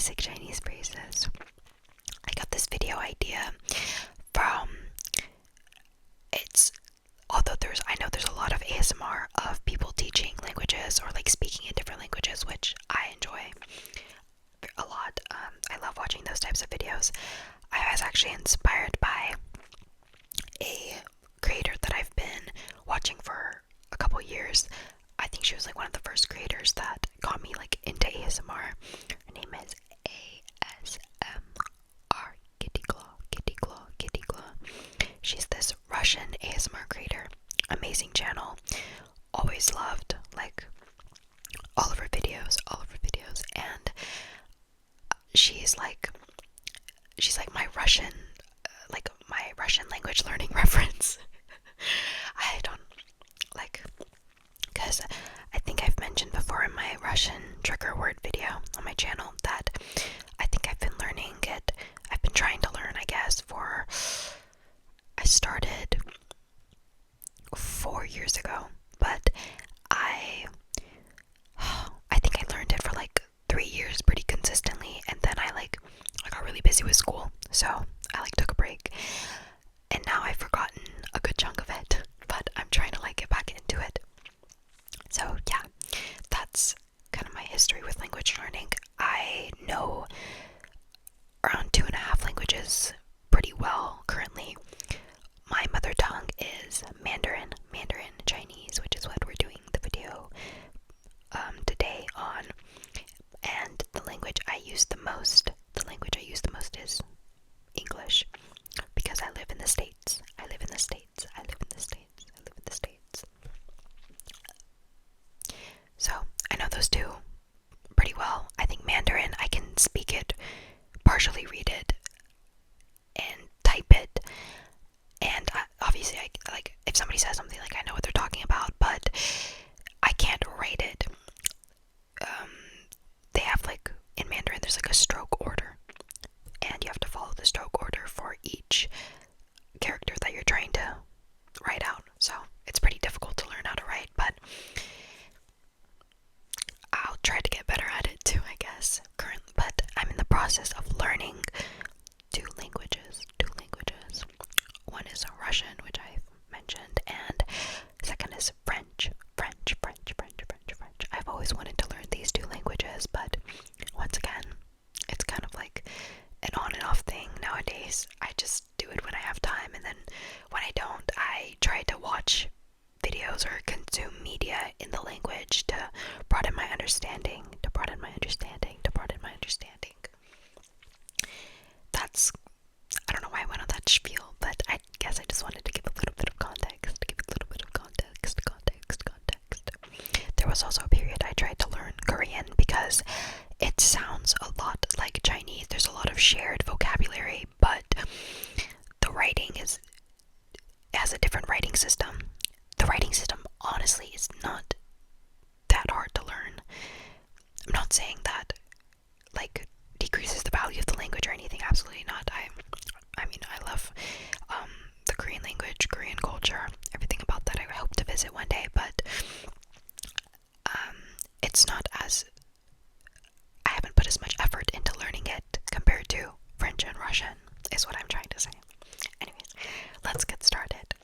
basic Chinese phrases. I got this video idea from, although I know there's a lot of ASMR of people teaching languages or like speaking in different languages, which I enjoy a lot. I love watching those types of videos. I was actually inspired by a creator that I've been watching for a couple years. I think she was like one of the first creators that got me like into ASMR. Her name is ASMR Kitty Claw, Kitty Claw, Kitty Claw. She's this Russian ASMR creator. Amazing channel. Always loved like all of her videos, and she's like my Russian language learning reference. I don't like, because I think I've mentioned before in my Russian trigger word video on my channel that I think I've been learning it. I've been trying to learn, I guess, I started 4 years ago, but I think I learned it for like 3 years pretty consistently, and then I got really busy with school, so I took a break, and now I've forgotten a good chunk of it, but I'm trying to get back into it. So yeah, that's kind of my history with language learning. I know around 2.5 languages pretty well currently. My mother tongue is Mandarin Chinese, which is what we're doing the video today on. And the language I use the most is English, because I live in the States. So I know those two pretty well. I think Mandarin, I can speak it, partially read it, and type it. And obviously, if somebody says something, I know what they're talking about, but I can't write it. They have in Mandarin, there's a stroke order, and you have to follow the stroke order for each character that you're trying to write out. So it's pretty difficult to learn how to write, but I'll try to get better at it too, I guess. Currently, but I'm in the process of learning two languages. One is Russian, which I've mentioned, and second is French. I've always wanted to learn these two languages, but once again, it's kind of like an on and off thing nowadays. I just do it when I have time, and then when I don't, I try to watch videos or consume media in the language to broaden my understanding. That's, I don't know why I went on that spiel, but I guess I just wanted to give a little bit of context. There was also a period I tried to learn Korean because it sounds a lot like Chinese. There's a lot of shared vocabulary, but the writing has a different writing system. The writing system, honestly, is not that hard to learn. I'm not saying that decreases the value of the language or anything. Absolutely not. I mean, I love the Korean language, Korean culture, everything about that. I hope to visit one day, but it's not as, I haven't put as much effort into learning it compared to French and Russian, is what I'm trying to say. Anyways, let's get started.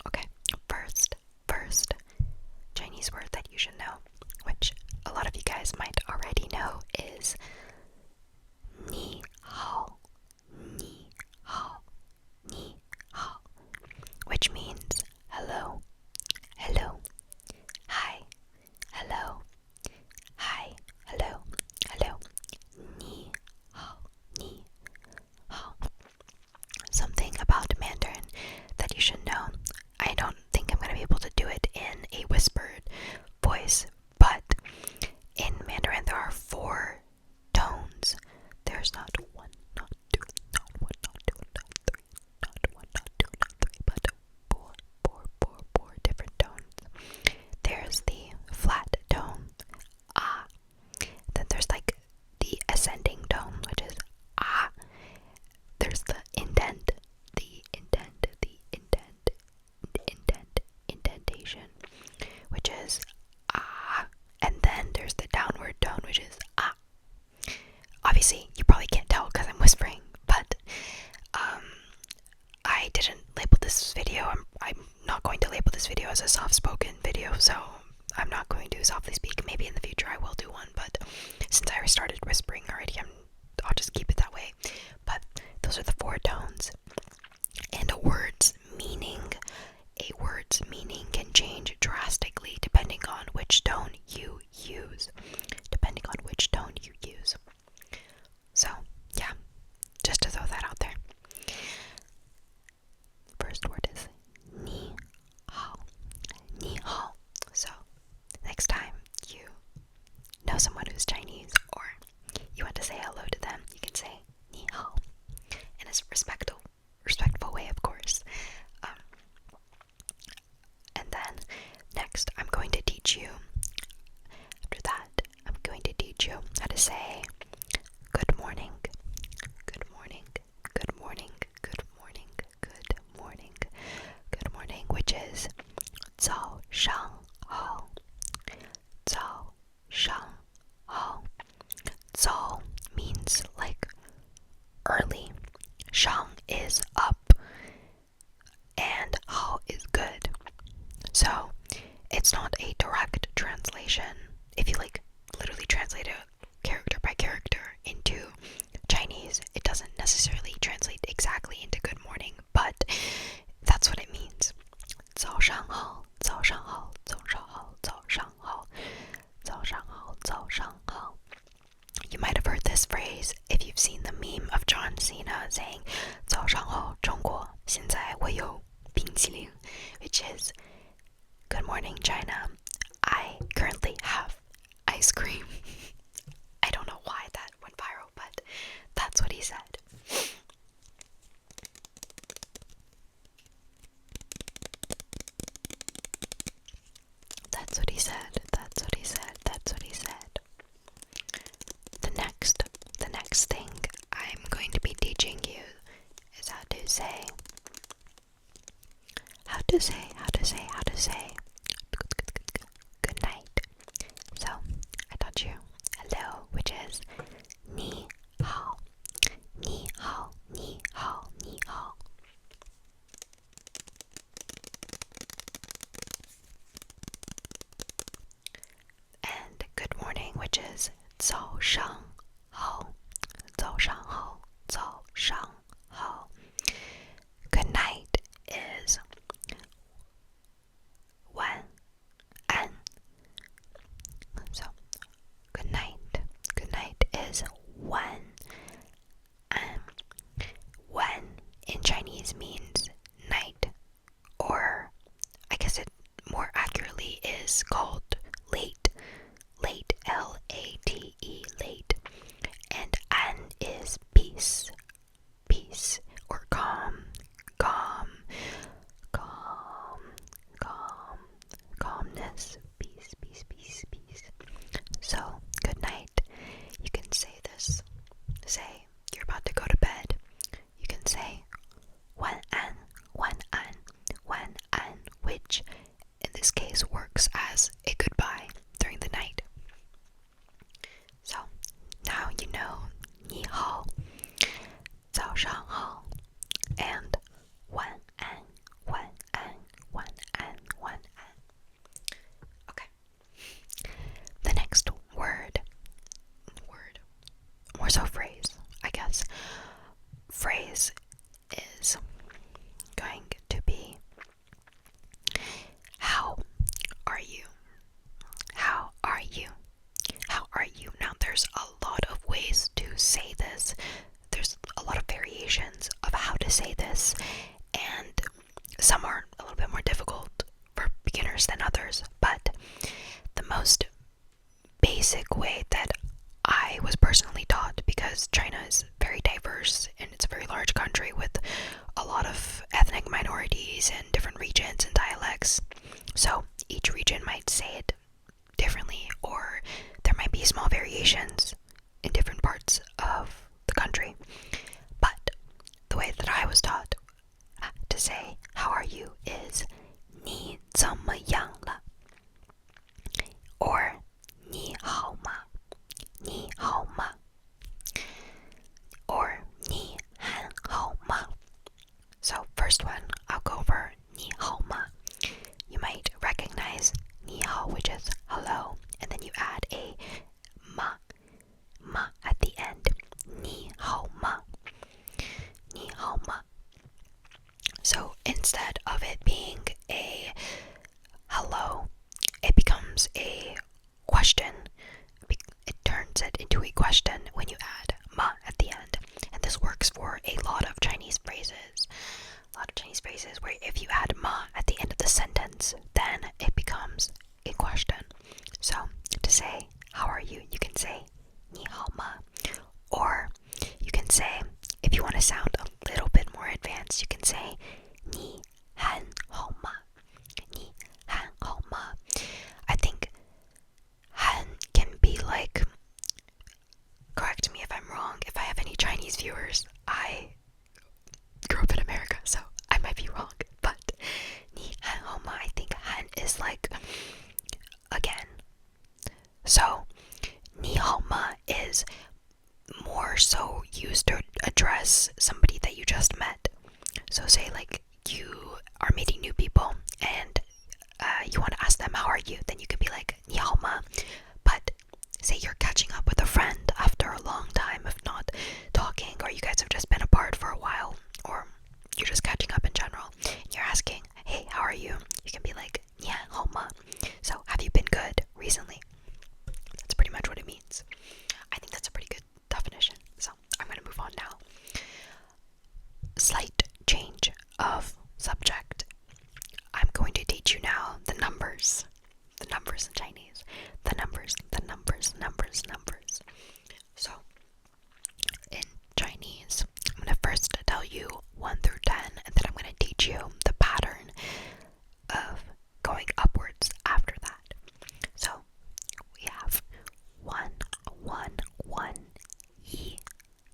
Okay, first Chinese word that you should know, which a lot of you guys might already know, is ni hao, which means hello, hi, hello, since I started whispering already, I'll just keep it that way. But those are the 4 tones. And a word's meaning can change drastically depending on which tone you use. So, yeah, just to throw that out there. First word is ni hao. Ni hao. So, next time you know someone who's Chinese or you want to say hello to them, you can say ni hao in a respectful way, of course. And then next, I'm going to teach you. After that, I'm going to teach you how to say good morning, good morning, good morning, good morning, good morning, good morning, which is 早上好, 早上好. 早 means like early, 上 is up, and 好 is good. So it's not a direct translation. If you like literally translate it character by character into Chinese, it doesn't necessarily translate exactly into good morning, but that's what it means. 早上好,早上好,早上好,早上好,早上好,早上好. You might have heard this phrase if you've seen the meme of John Cena saying 早上好中国现在我有冰淇淋, which is good morning China, I currently have ice cream. I don't know why that went viral, but that's what he said. That's what he said. That's what he said. That's what he said. The next thing I'm going to be teaching you is how to say good night. So I taught you hello, which is ni hao, ni hao, ni hao, ni hao. And good morning, which is 早上好, 早上好, 早上好. Good night is 晚安. So good night is 晚安. Wen in Chinese means night, or I guess it more accurately is called late, L-A-T-E, late, and an is peace, or calm, calmness, peace. So, good night. You can say this. Say you're about to go to bed. You can say 晚安, 晚安, 晚安, which in this case works as a goodbye during the night. So, now you know 你好, 早上好, and 晚安, 晚安, 晚安, 晚安. Okay. The next word, more so phrase, I guess. Phrase is going to be how are you? How are you? How are you? Now there's a lot of ways to say this. There's a lot of variations of how to say this, and some are a little bit more difficult for beginners than others, but the most basic way that I was personally taught, because China is very diverse and it's a very large country with a lot of ethnic minorities and different regions and dialects, so each region might say it differently, or there might be small variations in different parts of the country. But the way that I was taught to say how are you is 你怎么样了? or 你好吗? 你好吗? or 你还好吗? So first one, I'll go over 你好吗. You might recognize 你好, which is hello, and then you add a pronounce it into a question when you add ma at the end. And this works for a lot of Chinese phrases. A lot of Chinese phrases where if you add ma at the end of the sentence, then it becomes a question. So to say how are you, you can say ni hao ma. Or you can say, if you want to sound a little bit more advanced, you can say ni han hao ma. Ni han hao ma. I think han can be like, correct me if I'm wrong, if I have any Chinese viewers, I grew up in America, so I might be wrong, but ni han hao ma, I think han is like, again. So ni hao ma is more so used to address somebody that you just met. So say like you are meeting new people and you want to ask them how are you, then you can be like ni hao ma. But say you're catching up with a friend after a long time of not talking, or you guys have just been apart for a while, or you're just catching up in general, and you're asking, hey, how are you? You can be like ni hao ma. So have you been good recently? That's pretty much what it means. I think that's a pretty good definition. So I'm going to move on now. Slight change of subject. I'm going to teach you now the numbers. The numbers in Chinese. The numbers. So in Chinese, I'm going to first tell you 1 through 10, and then I'm going to teach you the pattern of going upwards after that. So we have 1, 1, 1, yi,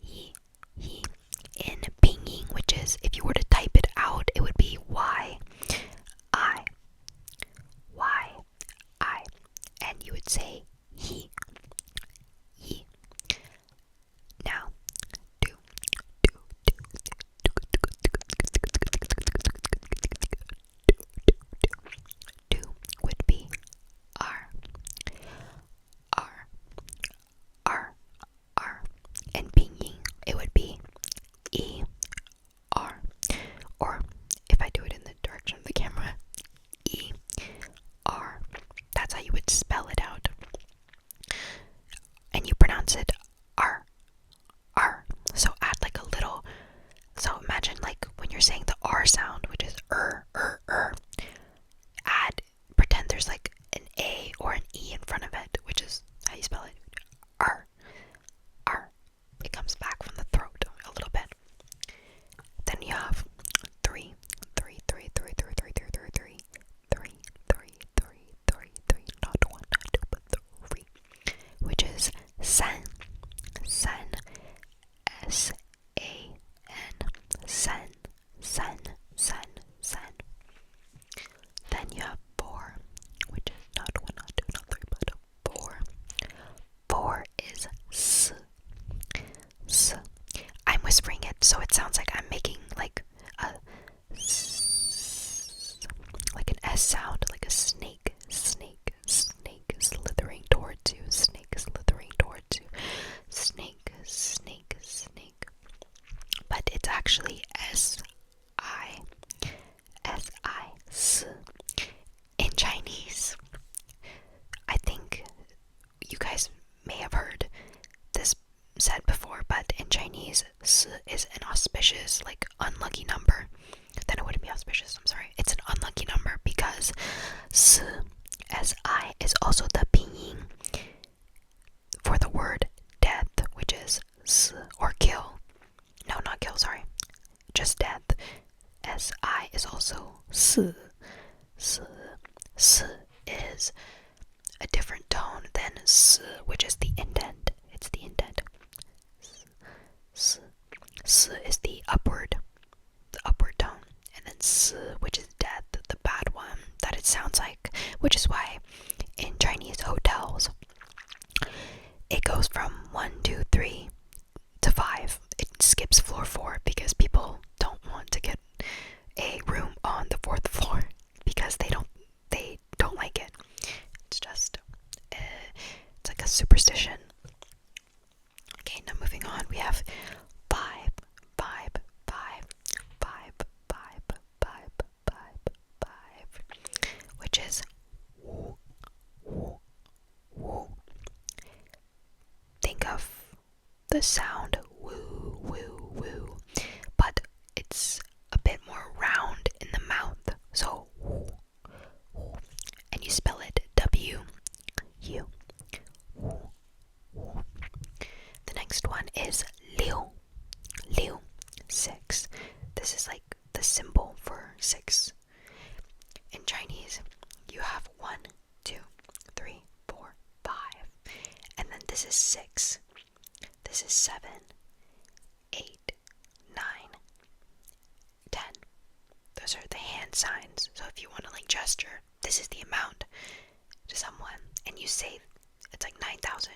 yi, yi. In pinyin, which is, if you were to type it out, it would be y, I, y, I, and you would say yi, yi. Now, do would be r, r, r, r. In pinyin, it would be e, r, or if I do it in the direction of the camera, e, r. That's how you would spell it out. And you pronounce it r, r. So add like a little, so imagine like when you're saying the r sound, which is add, pretend there's like an a or an e in front of it, which is how you spell it, r, r. It comes back from the throat a little bit. Then you have 3, 3, 3, 3, 3, 3, 3, 3, 3, 3, 3, 3, 3, 3, not 1, not 2, but 3, which is san, san, S-A-N, san, san, san, san. Then you have 4, which is not 1, not 2, not 3, but 4. 4 is s, s. I'm whispering it so it sounds like I'm making like a s, like an S sound, like a snake, snake, snake slithering towards you, snake slithering towards you, snake, snake, snake. But it's actually S-I, S-I, S. In Chinese, I think you guys may have heard this said before, but in Chinese, S is an auspicious, like unlucky number. Then it wouldn't be auspicious, I'm sorry. It's an unlucky number because S, S-I, is also the pinyin for the word death, which is S, or kill. No, not kill, sorry. Just death. S-I is also S. S. S is a different tone than S, which is the indent. It's the indent. S. S. S is the upward tone. And then S, which is death, the bad one that it sounds like. Which is why in Chinese hotels, it goes from 1, 2, 3 to 5. It skips floor 4 because people don't want to get a room on the 4th floor because they don't like it. It's just it's like a superstition. Okay, now moving on, we have 5, 5, 5, 5, 5, 5, 5, 5, which is woo, woo, woo. the sound woo, woo, woo, but it's a bit more round in the mouth. So woo, woo. And you spell it W-U. Woo, woo. The next one is liu. Liu. 6. This is like the symbol for 6. In Chinese, you have 1, 2, 3, 4, 5. And then this is 6. This is 7, 8, 9, 10. Those are the hand signs. So if you want to like gesture, this is the amount to someone, and you say it's like 9,000.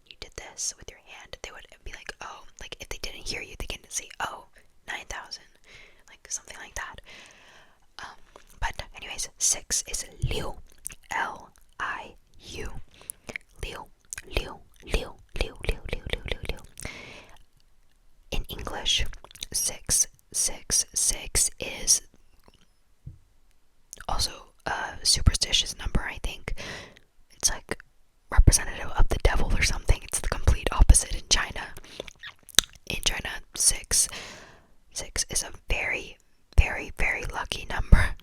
You did this with your hand, they would be like, oh, like if they didn't hear you, they can say, oh, 9,000, like something like that. But anyways, 6 is liu, L-I-U, liu, liu, liu, liu, liu, liu, liu, liu, liu. In English, 666 is also a superstitious number, I think. It's like representative of the devil or something. It's the complete opposite in China. In China, 6 is a very, very, very lucky number,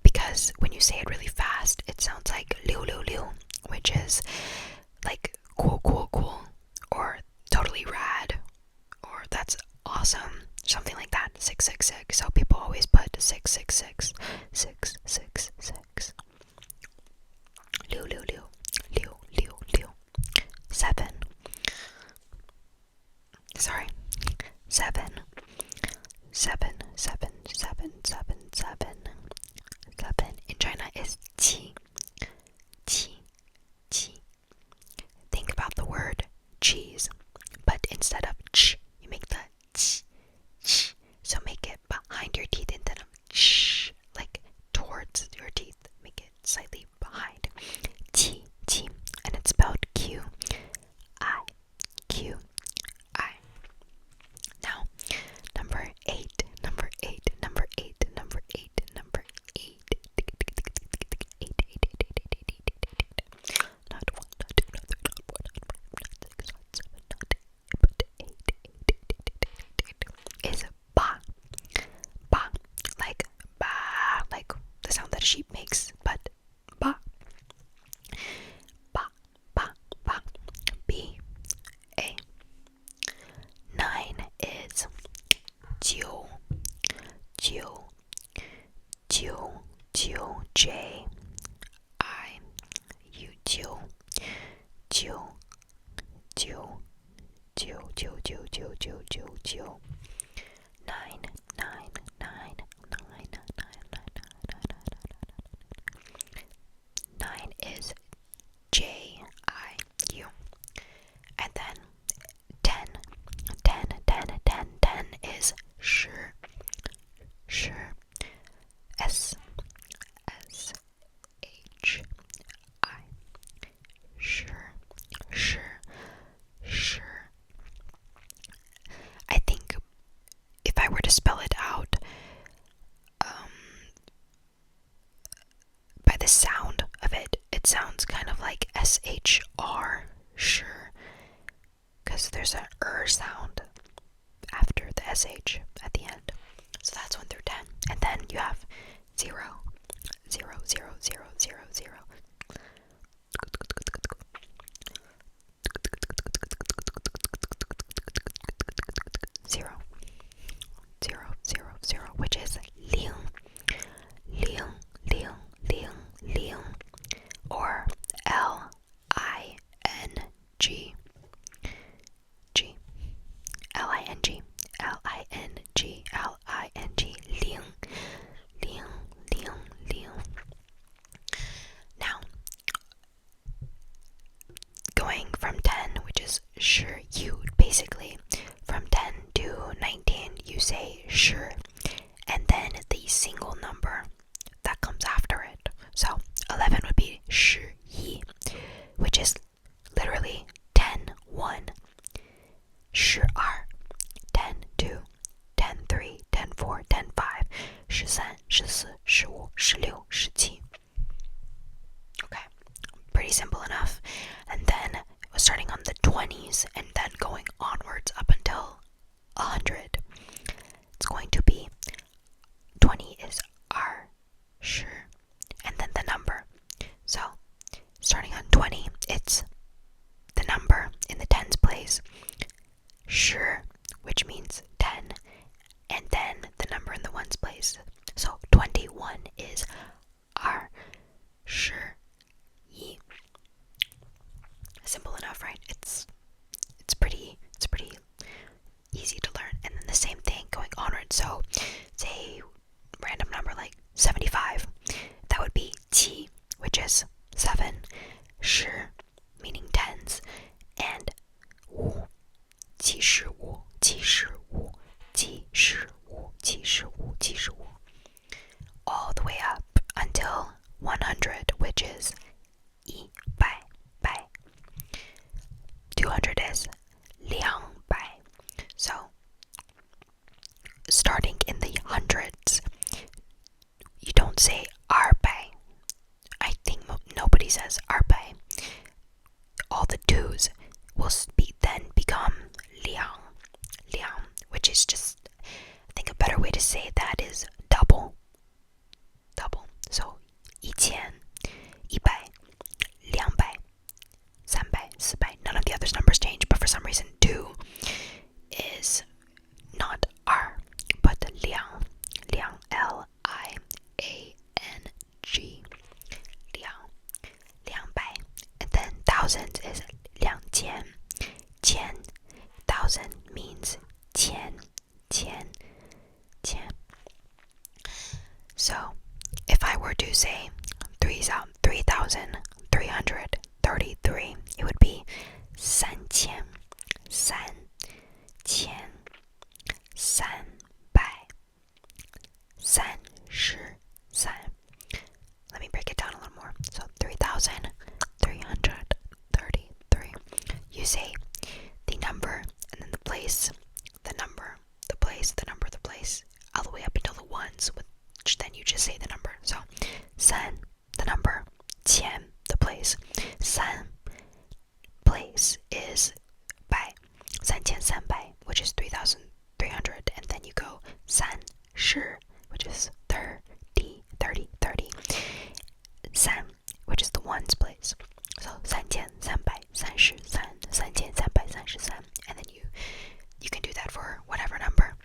because when you say it really fast, it sounds like liu liu liu, which is like cool, cool, cool, or totally rad, or that's awesome, something like that. 666. So people always put 666, 666. Liu liu liu, liu liu liu. 7. Sorry. 7. 7, 7, 7, 7, 7. 7 in China is qi, qi, qi. Think about the word cheese, but instead of ch, you make the ch, ch. So make it behind your teeth instead of ch, like towards your teeth. Make it slightly behind. Qi, qi, and it's spelled Q, I, Q, I. Now, number 8, number 8, number 8, number 8, number 8. 8, 8, 8, 8, 8, 8, 8, 8, 8. Not 1, not 2, not 3, not 4, not 5, not 6, not 7, not 8, but 8, 8, 8, 8, 8, 8, 8, is ba. Ba. Like ba, like the sound that a sheep makes, but ba. Ba, ba, ba. B, A. 9 is jiu, jiu, jiu, jiu, J, I, U, jiu, jiu, jiu, jiu, jiu, jiu, jiu, jiu, jiu, jiu. 9, 9, 9, 9, 9, 9, 9 is J, I, U. And then 10, 10, 10, 10, 10 is shi, shi, S, S, H, I, sure, sure, sure. I think if I were to spell it out, by the sound of it, it sounds kind of like S-H-R, sure, because there's an sound after the S-H at the end. So that's 1 through 10. And then you have 0, 0, 0, 0, 0, 0. 0, 0, 0, 0, which is ling, ling, ling, ling, ling, or L-I-N-G, G, L-I-N-G, L-I-N-G, L-I-N-G, ling, ling, ling, ling. Now, going from 10, which is sure, you basically, from 10 to 19, you say sure, and then the single number that comes after it. So 11 would be shi yi, which is literally 10, 1, shi er, 10, 2, 10, 3, 10, 4, 10, 5, 13, 14, 15, 16, 17. Okay, pretty simple enough. And then starting on the 20s and then going onwards up until 100. It's going to be 20 is R, sure, and then the number. So starting on 20, it's the number in the tens place, sure, which means 10, and then the number in the ones place. So 21 is R, sure, yi. Simple enough, right? It's pretty easy to learn. And then the same thing going onward. So say random number like 75, that would be qi, which is 7, shi, meaning tens, and wu, qi shi wu, qi shi wu, qi shi wu, qi shi wu, qi shi wu, all the way up until 100, which is yi bai bai. 200 is liang bai. So starting in the hundreds, you don't say arbai. I think nobody says arbai. All the twos will then become liang, liang, which is just, I think a better way to say that is double, double. So 1000, 100, 200, 300, 400. None of the other numbers change, but for some reason 2 is not R, but liang, liang, Liang, liang, liang bai. And then thousands is 2000, 1000, 1000 means 10, 10, 10. So if I were to say 3,333, it would be 3000, 3000, 300, Let me break it down a little more. So 3,333. You say the number and then the place, the number, the place, the number, the place, all the way up until the ones, which then you just say the number. So 3, the number, 10, the place. 3, place is bai. 3,300, which is 3,300, and then you go 30, which is 30, 30, 30. 3, which is the ones place. So 3,333, 3,333, and then you can do that for whatever number.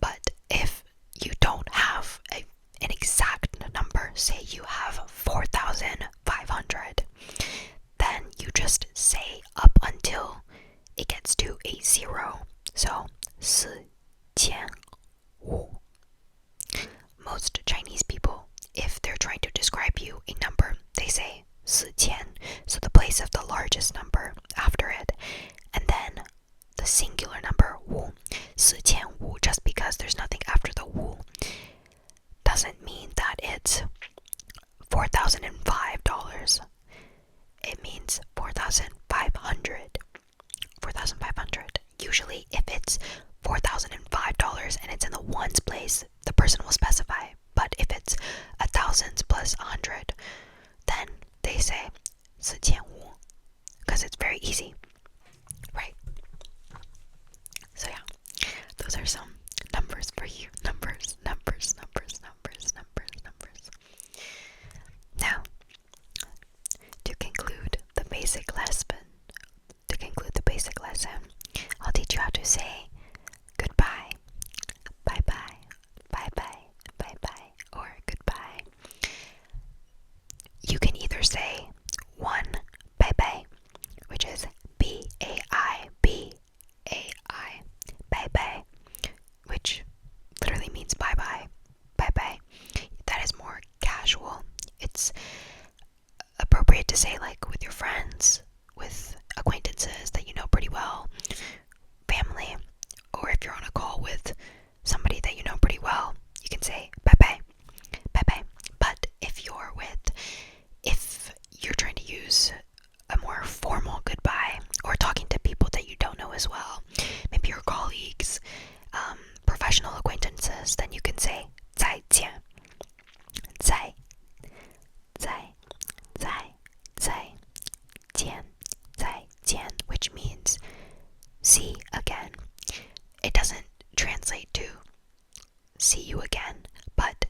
But if you don't have an exact number, say you have 4,500, then you just say up until it gets to a 0. So 4,500. Most Chinese people, if they're trying to describe you a number, they say 4,000, so the place of the largest number after it, and then the singular number 5,000, 4,500, just because there's nothing after the 5,000 doesn't mean that it's $4,005. It means 4,500. 4,500. Usually if it's $4,005 and it's in the ones place, the person will specify. But if it's 1,000 plus 100, then they say 4,500, because it's very easy, right? So yeah, those are some numbers for you. Numbers, numbers, numbers, numbers, numbers, numbers. Now, to conclude the basic lesson, I'll teach you how to say goodbye, bye-bye, bye-bye, bye-bye, or goodbye. You can either say one bye-bye, which is B-A-I-B-A-I, bye-bye, which literally means bye-bye, bye-bye. That is more casual. It's appropriate to say like with your friends, with acquaintances that you know pretty well, family, or if you're on a call with somebody that you know pretty well, you can say bye-bye, bye-bye. But if you're trying to use a more formal goodbye, or talking to people that you don't know as well, maybe your colleagues, professional acquaintances, then you can say 再见, 再见,见, which means see again. It doesn't translate to see you again, but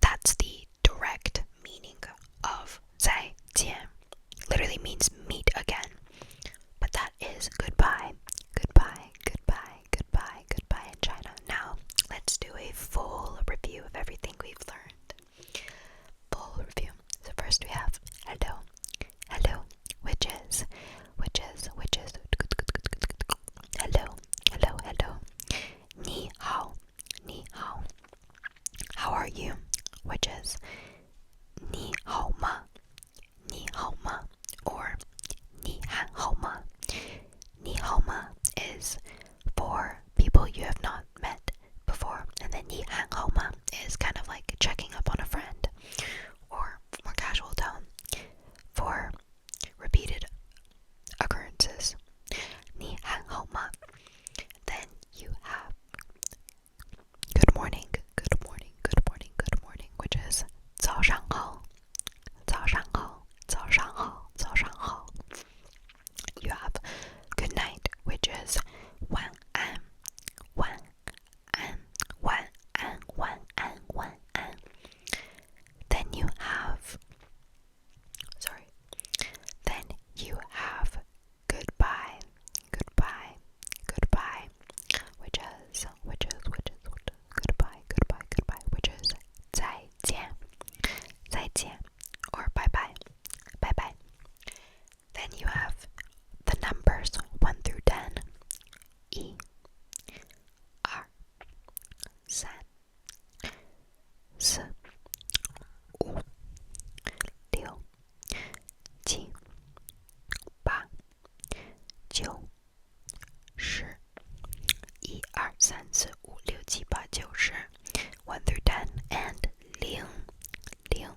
that's the direct meaning of 再见. Literally means meet again. But that is goodbye, goodbye, goodbye, goodbye, goodbye in China. Now, let's do a full review of everything we've learned. Full review. So first we have hello, hello, which is, hello, hello, hello. 你好, 你好. How are you? Which is 你好吗, 你好吗, or 你还好吗. 你好吗 is for people you have not met before, and then 你还好吗 is kind of like checking up on a friend, or more casual tone for repeated occurrences. 你还好吗? Then you have good morning, good morning, good morning, good morning, which is 早上好, 早上好, 早上好, 早上好. You have good night, which is 晚安, 晚安, 晚安, 晚安, 晚安. Then you have goodbye, goodbye, goodbye, which is goodbye, goodbye, goodbye, which is 再见, 再见, or bye bye, bye bye. Then you have the numbers 1 through 10. 1, 2, 3, 4, 5, 6, 7, 8, 9, 10. 1, 2, 3, 4, 5, 6, 7, 8, 9, 10. 1 through 10 and 0, 0.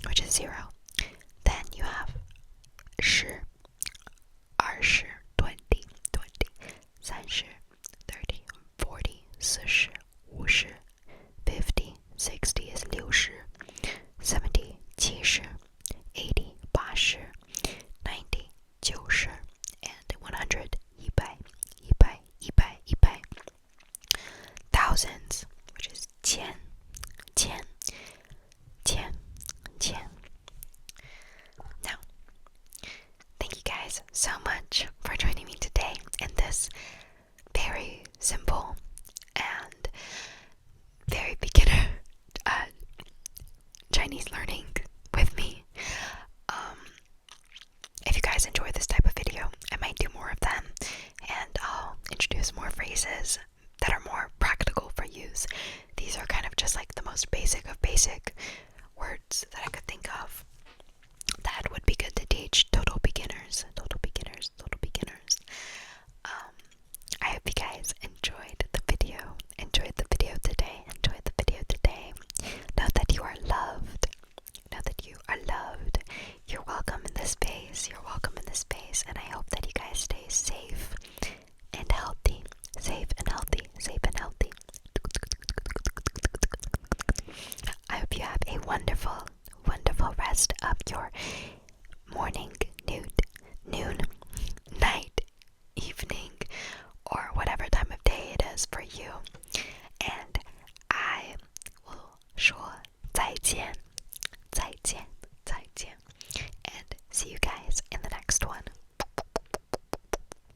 Which is 0. Then you have 10, 20, 20, 30, 30, 40, 40, 50, 60 is 60, 70, 70, 80, 80, 90, 90, and 100, 100, 100, 100, 100. Thousands, which is 千, 千, 千, 千. Now, thank you guys so much for joining me today in this very simple and very beginner Chinese learning with me. If you guys enjoy this type of video, I might do more of them, and I'll introduce more phrases that are more practical for use. These are kind of just like the most basic of basic words that I could think of that would be good to teach total beginners. I hope you guys enjoyed the video today. Know that you are loved. You're welcome in this space. And I hope that you guys stay safe and healthy. I hope you have a wonderful rest of your